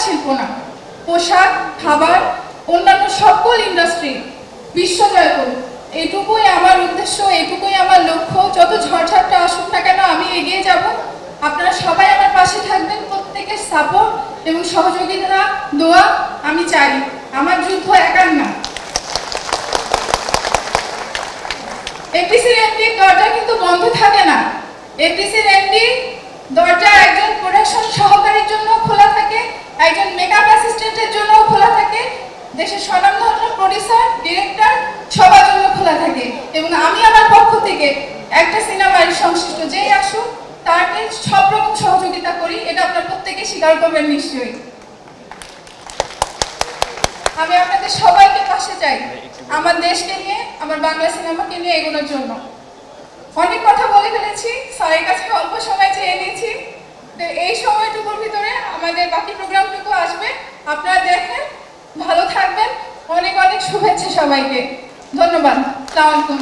শিল্প না, পোশাক, খাবার, অন্যান্য সকল ইন্ডাস্ট্রি বিশ্বজয় করুক, এইটুকুই আমার উদ্দেশ্য, এইটুকুই আমার লক্ষ্য। যত ঝড়ঝাপটা আসুক না কেন আমি এগিয়ে যাব। আপনারা সবাই আমার পাশে থাকবেন, প্রত্যেকের সাপোর্ট এবং সহযোগিতা, দোয়া আমি চাই। আমার যুদ্ধ একার না। এফডিসির এমডি দরজা কিন্তু বন্ধ থাকে না। এফডিসির এমডি দরজা একজন প্রোডাকশন সহকারীর জন্য খোলা থাকে, একজন মেকআপ অ্যাসিস্ট্যান্টের জন্য খোলা থাকে, দেশের স্বনামধন্য প্রোডিউসার, ডিরেক্টর সবার জন্য খোলা থাকে। এবং আমি আমার পক্ষ থেকে একটা সিনেমার সংশ্লিষ্ট যেই আসুক তাকে সব রকম সহযোগিতা করি, এটা আপনারা প্রত্যেকে স্বীকার করবেন নিশ্চয়ই। আমি আপনাদের সবাইকে পাশে চাই আমার দেশকে নিয়ে, আমার বাংলা সিনেমাকে নিয়ে এগোনোর জন্য। অনেক কথা বলে ফেলেছি, স্যারের কাছে অল্প সময় চেয়ে নিয়েছি, তো এই সময়টুকুর ভিতরে আমাদের বাকি প্রোগ্রামটুকু আসবে। আপনারা দেখেন, ভালো থাকবেন। অনেক অনেক শুভেচ্ছা সবাইকে। ধন্যবাদ। আসসালামু আলাইকুম।